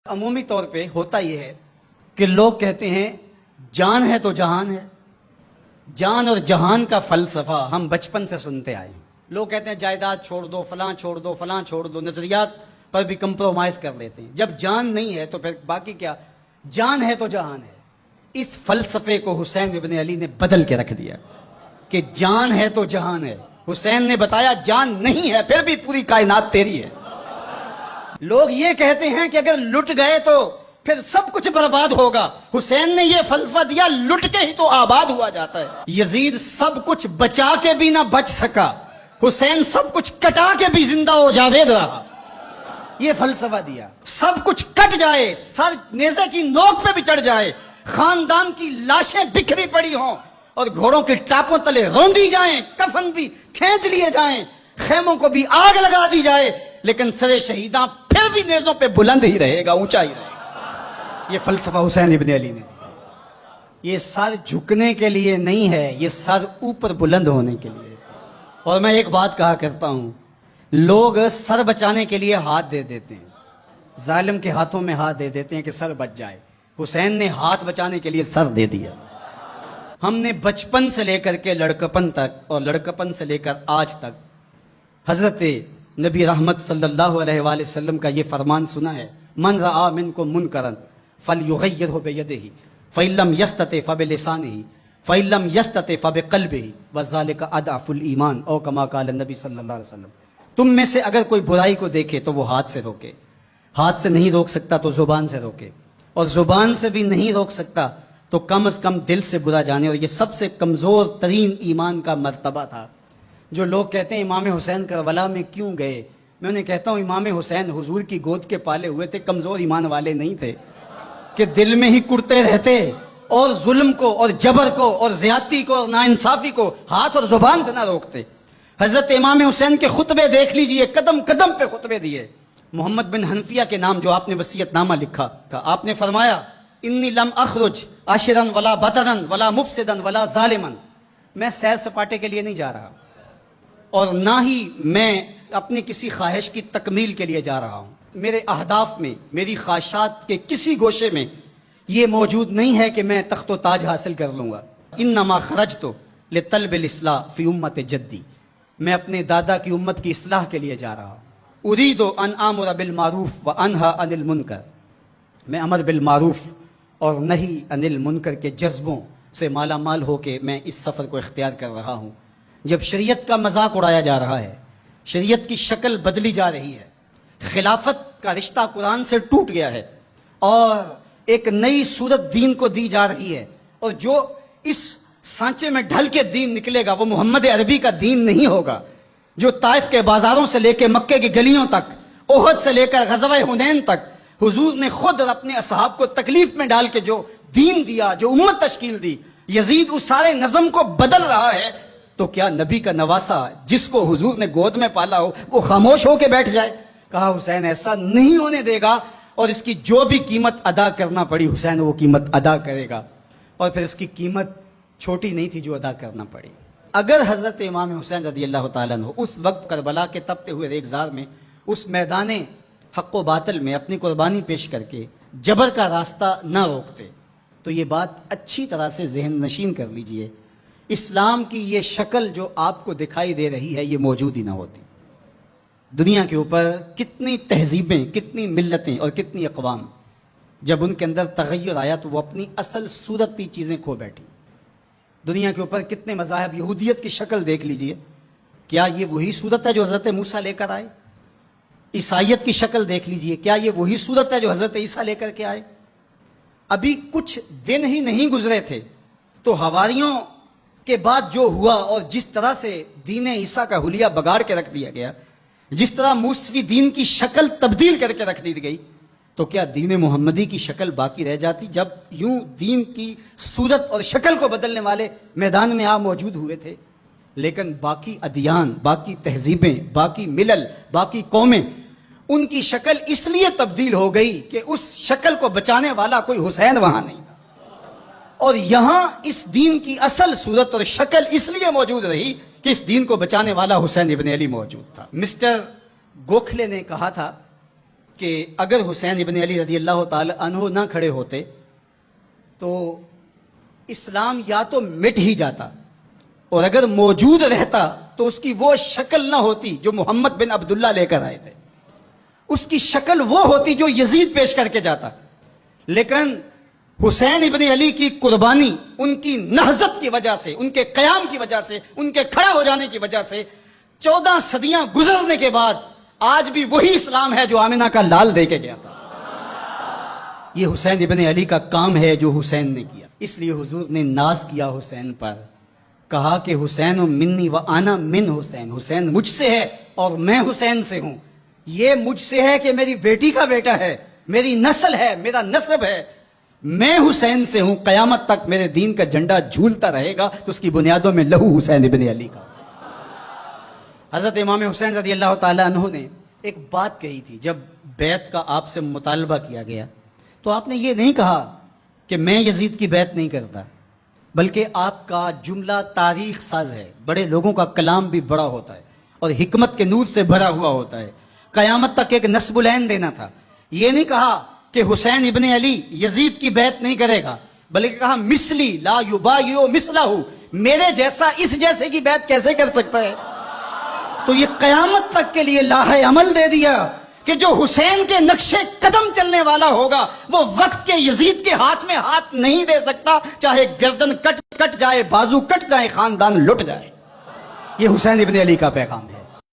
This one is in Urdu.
عمومی طور پہ ہوتا یہ ہے کہ لوگ کہتے ہیں جان ہے تو جہان ہے. جان اور جہان کا فلسفہ ہم بچپن سے سنتے آئے ہیں. لوگ کہتے ہیں جائیداد چھوڑ دو، فلاں چھوڑ دو، فلاں چھوڑ دو، نظریات پر بھی کمپرومائز کر لیتے ہیں. جب جان نہیں ہے تو پھر باقی کیا؟ جان ہے تو جہان ہے. اس فلسفے کو حسین ابن علی نے بدل کے رکھ دیا کہ جان ہے تو جہان ہے. حسین نے بتایا جان نہیں ہے پھر بھی پوری کائنات تیری ہے. لوگ یہ کہتے ہیں کہ اگر لٹ گئے تو پھر سب کچھ برباد ہوگا. حسین نے یہ فلسفہ دیا لٹ کے ہی تو آباد ہوا جاتا ہے. یزید سب کچھ بچا کے بھی نہ بچ سکا، حسین سب کچھ کٹا کے بھی زندہ ہو جاوید رہا. یہ فلسفہ دیا سب کچھ کٹ جائے، سر نیزے کی نوک پہ بھی چڑھ جائے، خاندان کی لاشیں بکھری پڑی ہوں اور گھوڑوں کے ٹاپوں تلے روندی جائیں، کفن بھی کھینچ لیے جائیں، خیموں کو بھی آگ لگا دی جائے، لیکن سر شہیداں پھر بھی نیزوں پہ بلند ہی رہے گا، اونچا ہی رہے گا. یہ فلسفہ حسین ابن علی نے دیا. یہ سر جھکنے کے لیے نہیں ہے، یہ سر اوپر بلند ہونے کے لیے. اور میں ایک بات کہا کرتا ہوں، لوگ سر بچانے کے لیے ہاتھ دے دیتے ہیں، ظالم کے ہاتھوں میں ہاتھ دے دیتے ہیں کہ سر بچ جائے. حسین نے ہاتھ بچانے کے لیے سر دے دیا. ہم نے بچپن سے لے کر کے لڑکپن تک اور لڑکپن سے لے کر آج تک حضرت نبی رحمت صلی اللہ علیہ وآلہ وسلم کا یہ فرمان سنا ہے، من رآ منکم منکرا فلیغیرہ بیدہ فإن لم یستطع فبلسانہ فإن لم یستطع فبقلبہ وذلک اضعف الایمان، او کما قال النبی صلی اللہ علیہ وسلم. تم میں سے اگر کوئی برائی کو دیکھے تو وہ ہاتھ سے روکے، ہاتھ سے نہیں روک سکتا تو زبان سے روکے، اور زبان سے بھی نہیں روک سکتا تو کم از کم دل سے برا جانے. اور یہ سب سے کمزور ترین ایمان کا مرتبہ تھا. جو لوگ کہتے ہیں امام حسین کربلا میں کیوں گئے، میں انہیں کہتا ہوں امام حسین حضور کی گود کے پالے ہوئے تھے، کمزور ایمان والے نہیں تھے کہ دل میں ہی کڑتے رہتے اور ظلم کو اور جبر کو اور زیادتی کو اور ناانصافی کو ہاتھ اور زبان سے نہ روکتے. حضرت امام حسین کے خطبے دیکھ لیجئے، قدم قدم پہ خطبے دیے. محمد بن حنفیہ کے نام جو آپ نے وصیت نامہ لکھا تھا، آپ نے فرمایا انی لم اخرج عاشرا ولا بطرا ولا مفسدا ولا ظالما. میں سیر سپاٹے کے لیے نہیں جا رہا اور نہ ہی میں اپنی کسی خواہش کی تکمیل کے لیے جا رہا ہوں. میرے اہداف میں، میری خواہشات کے کسی گوشے میں یہ موجود نہیں ہے کہ میں تخت و تاج حاصل کر لوں گا. انما خرجت لطلب الاصلاح فی امت جدی. میں اپنے دادا کی امت کی اصلاح کے لیے جا رہا ہوں. اريد ان آمر بالمعروف وانہى عن المنکر. میں امر بالمعروف اور نہی عن المنکر کے جذبوں سے مالا مال ہو کے میں اس سفر کو اختیار کر رہا ہوں. جب شریعت کا مذاق اڑایا جا رہا ہے، شریعت کی شکل بدلی جا رہی ہے، خلافت کا رشتہ قرآن سے ٹوٹ گیا ہے اور ایک نئی صورت دین کو دی جا رہی ہے، اور جو اس سانچے میں ڈھل کے دین نکلے گا وہ محمد عربی کا دین نہیں ہوگا. جو طائف کے بازاروں سے لے کے مکے کی گلیوں تک، احد سے لے کر غزوہ حنین تک حضور نے خود اور اپنے اصحاب کو تکلیف میں ڈال کے جو دین دیا، جو امت تشکیل دی، یزید اس سارے نظم کو بدل رہا ہے. تو کیا نبی کا نواسا جس کو حضور نے گود میں پالا ہو وہ خاموش ہو کے بیٹھ جائے؟ کہا حسین ایسا نہیں ہونے دے گا، اور اس کی جو بھی قیمت ادا کرنا پڑی حسین وہ قیمت ادا کرے گا. اور پھر اس کی قیمت چھوٹی نہیں تھی جو ادا کرنا پڑی. اگر حضرت امام حسین رضی اللہ تعالیٰ عنہ اس وقت کربلا کے تپتے ہوئے ریگزار میں، اس میدان حق و باطل میں اپنی قربانی پیش کر کے جبر کا راستہ نہ روکتے تو یہ بات اچھی طرح سے ذہن نشین کر لیجئے، اسلام کی یہ شکل جو آپ کو دکھائی دے رہی ہے یہ موجود ہی نہ ہوتی. دنیا کے اوپر کتنی تہذیبیں، کتنی ملتیں اور کتنی اقوام جب ان کے اندر تغیر آیا تو وہ اپنی اصل صورتی چیزیں کھو بیٹھی. دنیا کے اوپر کتنے مذاہب، یہودیت کی شکل دیکھ لیجئے، کیا یہ وہی صورت ہے جو حضرت موسیٰ لے کر آئے؟ عیسائیت کی شکل دیکھ لیجئے، کیا یہ وہی صورت ہے جو حضرت عیسیٰ لے کر کے آئے؟ ابھی کچھ دن ہی نہیں گزرے تھے تو حواریوں کے بعد جو ہوا اور جس طرح سے دین عیسیٰ کا حلیہ بگاڑ کے رکھ دیا گیا، جس طرح موسوی دین کی شکل تبدیل کر کے رکھ دی گئی، تو کیا دین محمدی کی شکل باقی رہ جاتی؟ جب یوں دین کی صورت اور شکل کو بدلنے والے میدان میں موجود ہوئے تھے. لیکن باقی ادیان، باقی تہذیبیں، باقی ملل، باقی قومیں، ان کی شکل اس لیے تبدیل ہو گئی کہ اس شکل کو بچانے والا کوئی حسین وہاں نہیں تھا. اور یہاں اس دین کی اصل صورت اور شکل اس لیے موجود رہی کہ اس دین کو بچانے والا حسین ابن علی موجود تھا. مسٹر گوکھلے نے کہا تھا کہ اگر حسین ابن علی رضی اللہ تعالی عنہ نہ کھڑے ہوتے تو اسلام یا تو مٹ ہی جاتا، اور اگر موجود رہتا تو اس کی وہ شکل نہ ہوتی جو محمد بن عبداللہ لے کر آئے تھے، اس کی شکل وہ ہوتی جو یزید پیش کر کے جاتا. لیکن حسین ابن علی کی قربانی، ان کی نہضت کی وجہ سے، ان کے قیام کی وجہ سے، ان کے کھڑا ہو جانے کی وجہ سے 14 صدیاں گزرنے کے بعد آج بھی وہی اسلام ہے جو آمنہ کا لال دے کے گیا تھا. یہ حسین ابن علی کا کام ہے جو حسین نے کیا. اس لیے حضور نے ناز کیا حسین پر، کہا کہ حسین منی و انا من حسین، حسین مجھ سے ہے اور میں حسین سے ہوں. یہ مجھ سے ہے کہ میری بیٹی کا بیٹا ہے، میری نسل ہے، میرا نسب ہے. میں حسین سے ہوں، قیامت تک میرے دین کا جھنڈا جھولتا رہے گا تو اس کی بنیادوں میں لہو حسین ابن علی کا. حضرت امام حسین رضی اللہ تعالی عنہ نے ایک بات کہی تھی جب بیعت کا آپ سے مطالبہ کیا گیا، تو آپ نے یہ نہیں کہا کہ میں یزید کی بیعت نہیں کرتا، بلکہ آپ کا جملہ تاریخ ساز ہے. بڑے لوگوں کا کلام بھی بڑا ہوتا ہے اور حکمت کے نور سے بھرا ہوا ہوتا ہے. قیامت تک ایک نسب العین دینا تھا. یہ نہیں کہا کہ حسین ابن علی یزید کی بیعت نہیں کرے گا، بلکہ کہا مثلی لا یبایع مثلہ، میرے جیسا اس جیسے کی بیعت کیسے کر سکتا ہے. تو یہ قیامت تک کے لیے لاہ عمل دے دیا کہ جو حسین کے نقشے قدم چلنے والا ہوگا وہ وقت کے یزید کے ہاتھ میں ہاتھ نہیں دے سکتا، چاہے گردن کٹ جائے، بازو کٹ جائے، خاندان لٹ جائے. یہ حسین ابن علی کا پیغام ہے.